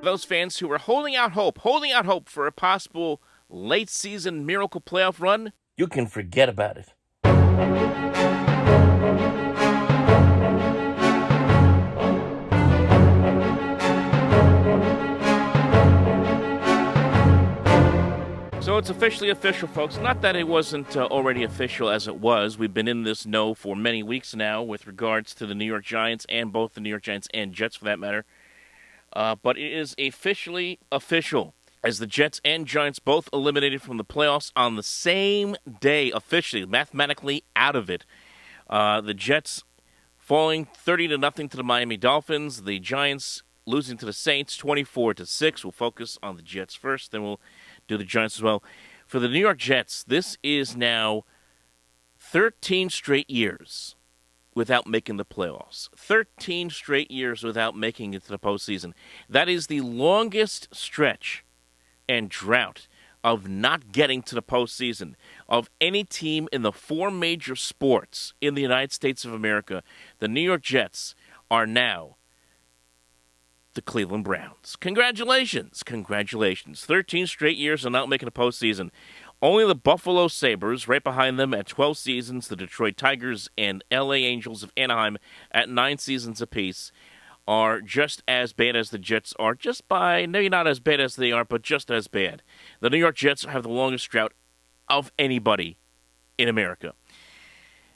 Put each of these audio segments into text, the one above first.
Those fans who are holding out hope for a possible late season miracle playoff run, you can forget about it. So it's officially official, folks. Not that it wasn't already official as it was. We've been in this know for many weeks now with regards to the New York Giants and both the New York Giants and Jets for that matter. But it is officially official as the Jets and Giants both eliminated from the playoffs on the same day, officially, mathematically out of it. The Jets falling 30-0 to the Miami Dolphins. The Giants losing to the Saints 24-6. We'll focus on the Jets first, then we'll do the Giants as well. For the New York Jets, this is now 13 straight years without making the playoffs. 13 straight years without making it to the postseason. That is the longest stretch and drought of not getting to the postseason of any team in the four major sports in the United States of America. The New York Jets are now the Cleveland Browns. Congratulations. 13 straight years of not making a postseason. Only the Buffalo Sabres, right behind them at 12 seasons, the Detroit Tigers and LA Angels of Anaheim at 9 seasons apiece, are just as bad as the Jets are, maybe not as bad as they are, but just as bad. The New York Jets have the longest drought of anybody in America.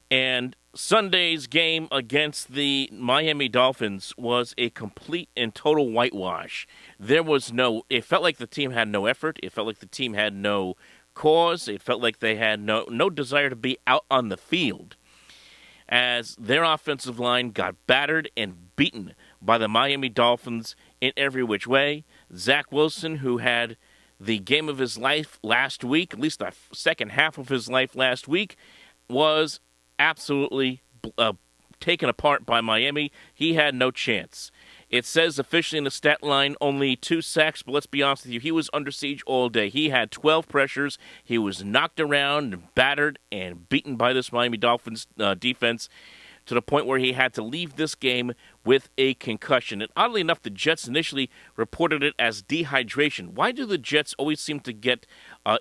And Sunday's game against the Miami Dolphins was a complete and total whitewash. It felt like the team had no effort. It felt like the team had no cause. It felt like they had no desire to be out on the field, as their offensive line got battered and beaten by the Miami Dolphins in every which way. Zach Wilson, who had the game of his life last week, at least the second half of his life last week, was absolutely taken apart by Miami. He had no chance. It says officially in the stat line only 2 sacks, but let's be honest with you, he was under siege all day. He had 12 pressures. He was knocked around and battered and beaten by this Miami Dolphins defense to the point where he had to leave this game with a concussion. And oddly enough, the Jets initially reported it as dehydration. Why do the Jets always seem to get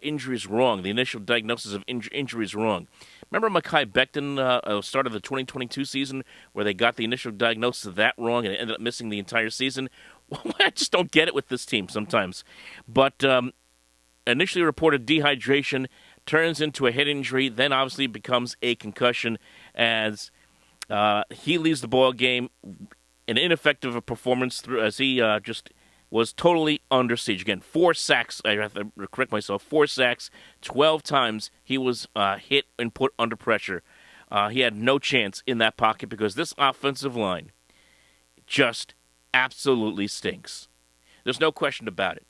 injuries wrong, the initial diagnosis of injuries wrong? Remember Mekhi Becton started the 2022 season where they got the initial diagnosis of that wrong and it ended up missing the entire season? Well, I just don't get it with this team sometimes. But initially reported dehydration, turns into a head injury, then obviously becomes a concussion as he leaves the ball game, an ineffective performance as he just was totally under siege. Again, 4 sacks. I have to correct myself. 4 sacks. 12 times he was hit and put under pressure. He had no chance in that pocket because this offensive line just absolutely stinks. There's no question about it.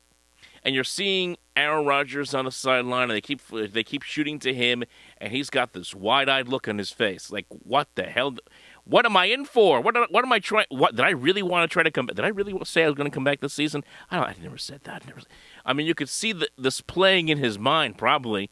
And you're seeing Aaron Rodgers on the sideline, and they keep shooting to him, and he's got this wide-eyed look on his face, like, what the hell? What am I in for? What am I trying? What did I really want to try to come? Did I really say I was going to come back this season? I never said that. I mean, you could see this playing in his mind, probably.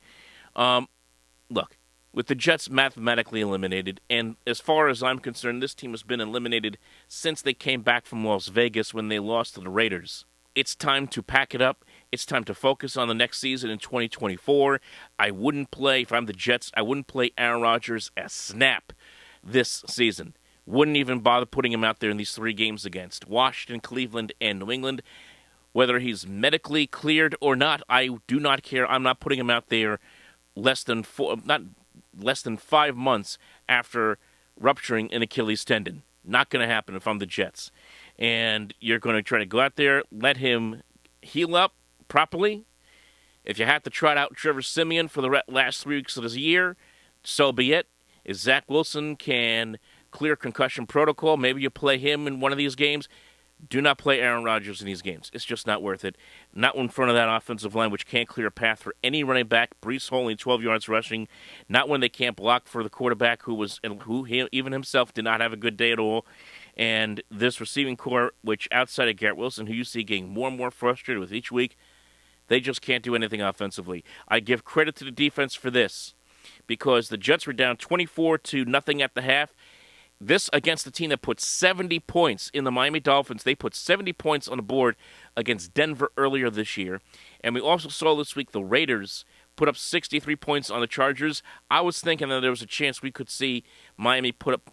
Look, with the Jets mathematically eliminated, and as far as I'm concerned, this team has been eliminated since they came back from Las Vegas when they lost to the Raiders. It's time to pack it up. It's time to focus on the next season in 2024. If I'm the Jets, I wouldn't play Aaron Rodgers a snap this season. Wouldn't even bother putting him out there in these 3 games against Washington, Cleveland, and New England. Whether he's medically cleared or not, I do not care. I'm not putting him out there less than 5 months after rupturing an Achilles tendon. Not going to happen if I'm the Jets. And you're going to try to go out there, let him heal up properly. If you have to trot out Trevor Siemian for the last 3 weeks of the year, so be it. If Zach Wilson can clear concussion protocol, maybe you play him in one of these games. Do not play Aaron Rodgers in these games. It's just not worth it. Not in front of that offensive line, which can't clear a path for any running back. Breece Hall only 12 yards rushing. Not when they can't block for the quarterback, who even himself did not have a good day at all. And this receiving core, which outside of Garrett Wilson, who you see getting more and more frustrated with each week, they just can't do anything offensively. I give credit to the defense for this because the Jets were down 24-0 at the half. This against the team that put 70 points in the Miami Dolphins. They put 70 points on the board against Denver earlier this year. And we also saw this week the Raiders put up 63 points on the Chargers. I was thinking that there was a chance we could see Miami put up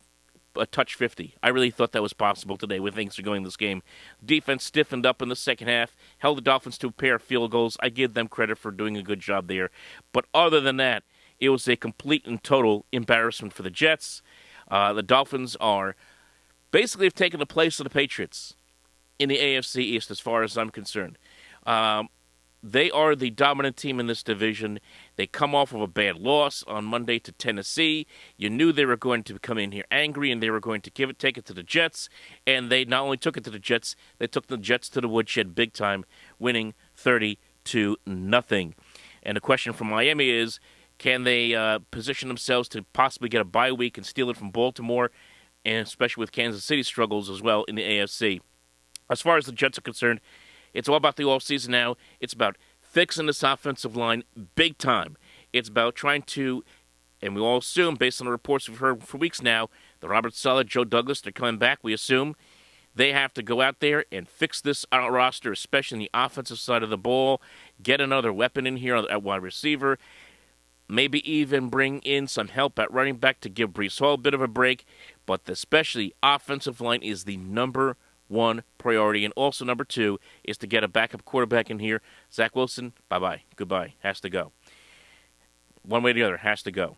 a touch 50. I really thought that was possible today when things are going this game. Defense stiffened up in the second half, held the Dolphins to a pair of field goals. I give them credit for doing a good job there. But other than that, it was a complete and total embarrassment for the Jets. The Dolphins are basically have taken the place of the Patriots in the AFC East as far as I'm concerned. They are the dominant team in this division. They come off of a bad loss on Monday to Tennessee. You knew they were going to come in here angry and they were going to take it to the Jets. And they not only took it to the Jets, they took the Jets to the woodshed big time, winning 30-0. And the question from Miami is, can they position themselves to possibly get a bye week and steal it from Baltimore, and especially with Kansas City struggles as well in the AFC? As far as the Jets are concerned, it's all about the offseason now. It's about fixing this offensive line big time. It's about trying to, and we all assume, based on the reports we've heard for weeks now, the Robert Saleh, Joe Douglas, they're coming back. We assume they have to go out there and fix this roster, especially in the offensive side of the ball, get another weapon in here at wide receiver, maybe even bring in some help at running back to give Breece Hall a bit of a break. But especially offensive line is the number one priority. And also number two is to get a backup quarterback in here. Zach Wilson, bye-bye, goodbye, has to go. One way or the other, has to go.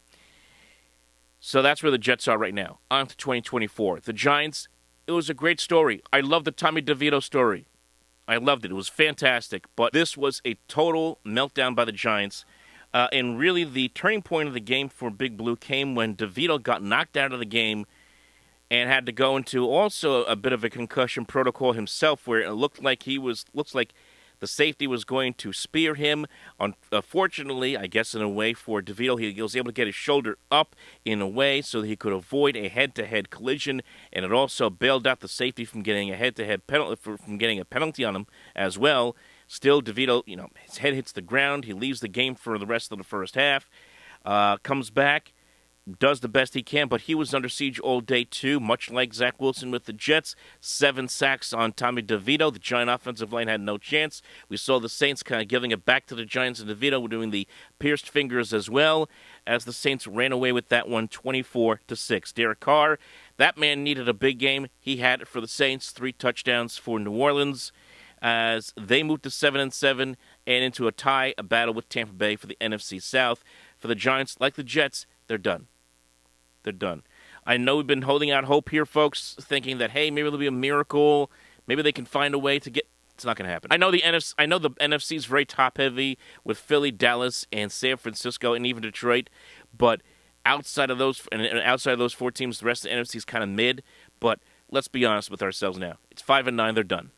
So that's where the Jets are right now. On to 2024. The Giants, it was a great story. I love the Tommy DeVito story. I loved it. It was fantastic. But this was a total meltdown by the Giants. And really the turning point of the game for Big Blue came when DeVito got knocked out of the game and had to go into also a bit of a concussion protocol himself, where it looks like the safety was going to spear him. Unfortunately, I guess in a way for DeVito, he was able to get his shoulder up in a way so that he could avoid a head-to-head collision, and it also bailed out the safety from getting a head-to-head penalty, from getting a penalty on him as well. Still, DeVito, his head hits the ground. He leaves the game for the rest of the first half. Comes back, does the best he can, but he was under siege all day too, much like Zach Wilson with the Jets. 7 sacks on Tommy DeVito. The Giant offensive line had no chance. We saw the Saints kind of giving it back to the Giants, and DeVito were doing the pierced fingers as well, as the Saints ran away with that one 24-6. Derek Carr, that man needed a big game. He had it for the Saints. 3 touchdowns for New Orleans as they moved to 7-7 and into a battle with Tampa Bay for the NFC South. For the Giants, like the Jets, they're done. They're done. I know we've been holding out hope here, folks, thinking that, hey, maybe there'll be a miracle. Maybe they can find a way to get... It's not going to happen. I know the NFC is very top-heavy with Philly, Dallas, and San Francisco, and even Detroit. But outside of those 4 teams, the rest of the NFC is kind of mid. But let's be honest with ourselves now. It's 5-9. They're done.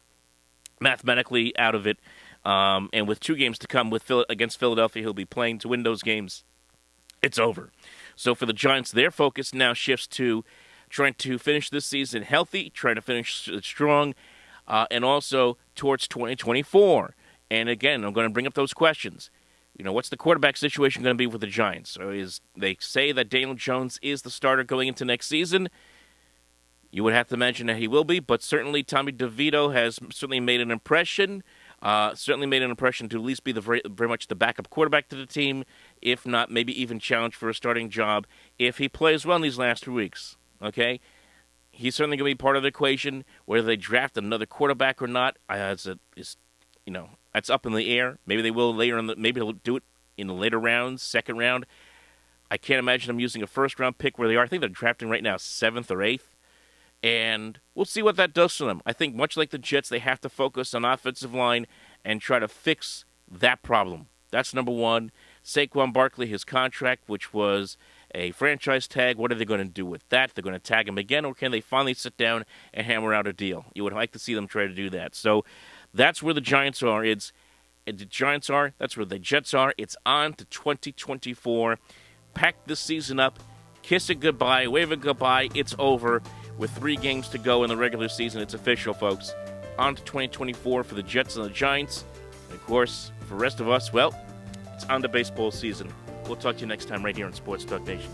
Mathematically out of it. And with 2 games to come against Philadelphia, he'll be playing to win those games. It's over. So for the Giants, their focus now shifts to trying to finish this season healthy, trying to finish strong, and also towards 2024. And again, I'm going to bring up those questions. What's the quarterback situation going to be with the Giants? So they say that Daniel Jones is the starter going into next season. You would have to imagine that he will be, but certainly Tommy DeVito has certainly made an impression. To at least be very much the backup quarterback to the team, if not maybe even challenge for a starting job if he plays well in these last 2 weeks. Okay, he's certainly going to be part of the equation. Whether they draft another quarterback or not, that's up in the air. Maybe they will later maybe they'll do it in the later rounds, second round. I can't imagine them using a first-round pick where they are. I think they're drafting right now 7th or 8th. And we'll see what that does for them. I think much like the Jets, they have to focus on offensive line and try to fix that problem. That's number one. Saquon Barkley, his contract, which was a franchise tag, what are they going to do with that? They're going to tag him again, or can they finally sit down and hammer out a deal? You would like to see them try to do that. So that's where the Giants are. That's where the Jets are. It's on to 2024. Pack this season up. Kiss it goodbye. Wave it goodbye. It's over. With 3 games to go in the regular season, it's official, folks. On to 2024 for the Jets and the Giants. And, of course, for the rest of us, well, it's on to baseball season. We'll talk to you next time right here on Sports Talk Nation.